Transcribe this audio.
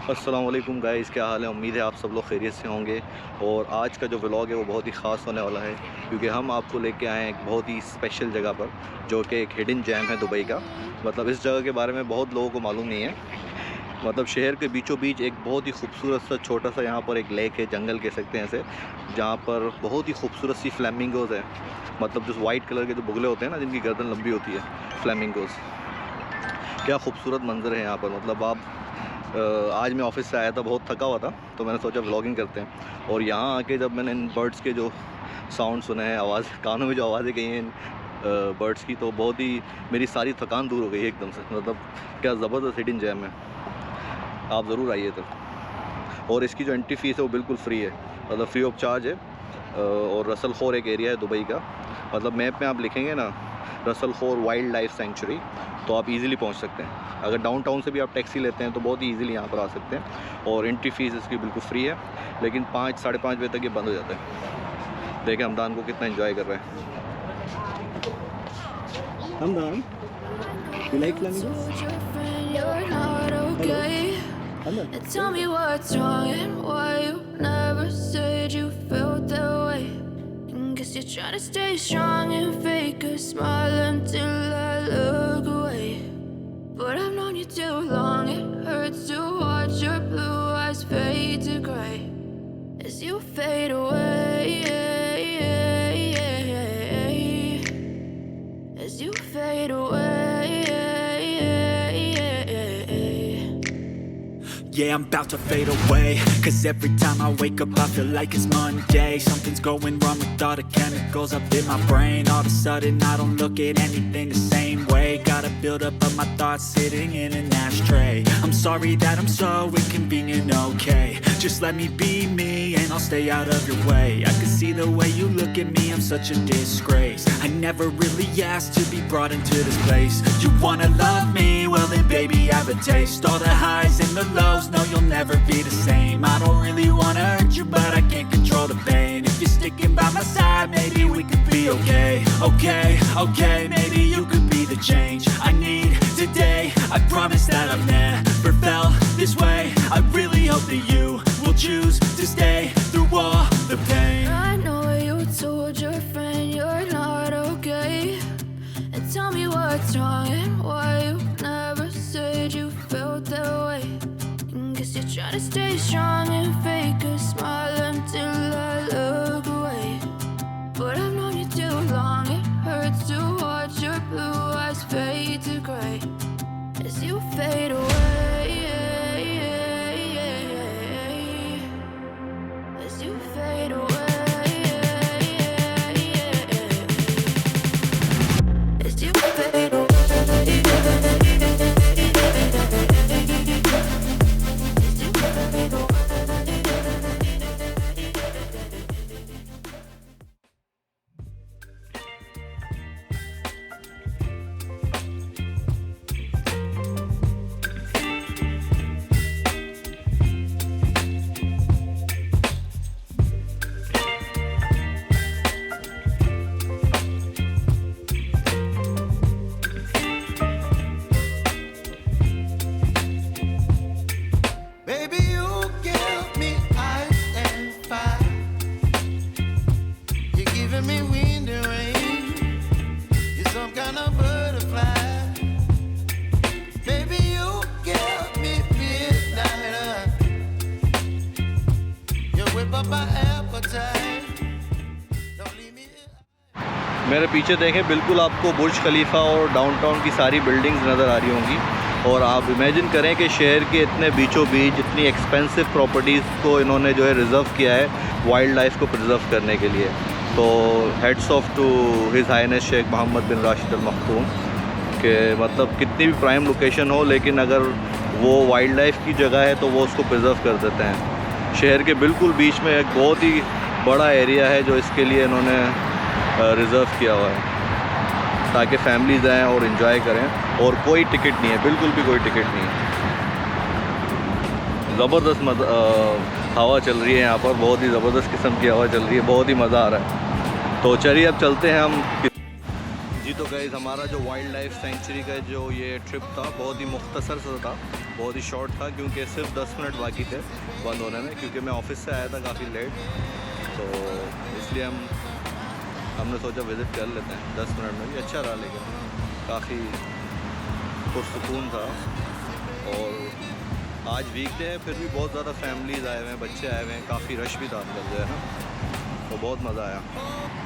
अस्सलाम वालेकुम गाइस, क्या हाल है। उम्मीद है आप सब लोग खैरियत से होंगे। और आज का जो व्लॉग है वो बहुत ही ख़ास होने वाला है, क्योंकि हम आपको लेके आए हैं एक बहुत ही स्पेशल जगह पर, जो कि एक हिडन जैम है दुबई का। मतलब इस जगह के बारे में बहुत लोगों को मालूम नहीं है। मतलब शहर के बीचों बीच एक बहुत ही खूबसूरत सा छोटा सा यहाँ पर एक लेक है, जंगल कह सकते हैं इसे, जहाँ पर बहुत ही खूबसूरत सी फ्लैमिंगोज़ है। मतलब जो वाइट कलर के जो बुगले होते हैं ना, जिनकी गर्दन लंबी होती है, फ्लैमिंगोज़। क्या खूबसूरत मंजर है यहाँ पर। मतलब आप आज मैं ऑफ़िस से आया था, बहुत थका हुआ था, तो मैंने सोचा व्लॉगिंग करते हैं। और यहाँ आके जब मैंने इन बर्ड्स के जो साउंड सुने हैं, आवाज़ कानों में जो आवाज़ें गई हैं इन बर्ड्स की, तो बहुत ही मेरी सारी थकान दूर हो गई एकदम से। मतलब क्या ज़बरदस्त हिडन जैम है, आप ज़रूर आइए तब। और इसकी जो एंट्री फ़ीस है वो बिल्कुल फ्री है, मतलब फ्री ऑफ चार्ज है। और रस अल खौर एक एरिया है दुबई का। मतलब मैप में आप लिखेंगे ना रस अल खौर वाइल्ड लाइफ सेंचुरी, तो आप इजीली पहुंच सकते हैं। अगर डाउनटाउन से भी आप टैक्सी लेते हैं तो बहुत ही इजीली यहाँ पर आ सकते हैं। और एंट्री फ़ीस इसकी बिल्कुल फ्री है, लेकिन 5 साढ़े 5 बजे तक ये बंद हो जाता है। देखें हमदान को कितना एंजॉय कर रहे हैं। Hamdan, you like flamingos? Hello. Tell me what's wrong and why you never said you felt that way. Guess you're trying to stay strong and fake a smile until I look away. But I've known you too long, it hurts to watch your blue eyes fade to grey as you fade away, as you fade away. Yeah, I'm about to fade away, cause every time I wake up I feel like it's Monday. Something's going wrong with all the chemicals up in my brain. All of a sudden I don't look at anything the same way. Gotta build up of my thoughts sitting in an ashtray. I'm sorry that I'm so inconvenient, okay. Just let me be me and I'll stay out of your way. I can see the way you look at me, I'm such a disgrace. I never really asked to be brought into this place. You wanna love me? Well then baby I have a taste. All the highs and the lows, no you'll never be the same. I don't really wanna hurt you, but I can't control the pain. If you're sticking by my side, maybe we could be okay. Okay, maybe you could be the change I need today. I promise that I've never felt this way. I really hope that you will choose to stay through all the pain. I know you told your friend you're not okay, and tell me what's wrong and why you never said you felt that way. Guess you're trying to stay strong and fake a smile until I look away. But I've known you too long, it hurts to watch your blue eyes fade to grey as you fade away, as you fade away, as you fade away. मेरे पीछे देखें, बिल्कुल आपको बुर्ज खलीफा और downtown की सारी buildings नज़र आ रही होंगी। और आप इमेजिन करें कि शहर के इतने बीचों बीच इतनी एक्सपेंसिव प्रॉपर्टीज़ को इन्होंने जो है रिज़र्व किया है वाइल्ड लाइफ को प्रिजर्व करने के लिए। तो heads off to his highness Sheikh Mohammed bin Rashid Al Maktoum के, मतलब कितनी भी प्राइम लोकेशन हो, लेकिन अगर वो वाइल्ड लाइफ की जगह है तो वो उसको प्रिजर्व कर देते हैं। शहर के बिल्कुल बीच में एक बहुत ही बड़ा एरिया है जो इसके लिए इन्होंने रिज़र्व किया हुआ है, ताकि फैमिलीज़ आएँ और इन्जॉय करें। और कोई टिकट नहीं है, बिल्कुल भी कोई टिकट नहीं है। ज़बरदस्त हवा चल रही है यहाँ पर, बहुत ही ज़बरदस्त किस्म की हवा चल रही है, बहुत ही मज़ा आ रहा है। तो चलिए अब चलते हैं हम। जी जी तो गाइस हमारा जो वाइल्ड लाइफ सेंचुरी का जो ये ट्रिप था बहुत ही मुख्तसर सा था, बहुत ही शॉर्ट था, क्योंकि सिर्फ 10 मिनट बाकी थे बंद होने में, क्योंकि मैं ऑफिस से आया था काफ़ी लेट, तो इसलिए हमने सोचा विज़िट कर लेते हैं। 10 मिनट में भी अच्छा रहा, लेकिन काफ़ी पुरसुकून था। और आज वीकडे है, फिर भी बहुत ज़्यादा फैमिलीज़ आए हुए हैं, बच्चे आए हुए हैं, काफ़ी रश भी था अंदर जो है ना, तो बहुत मज़ा आया।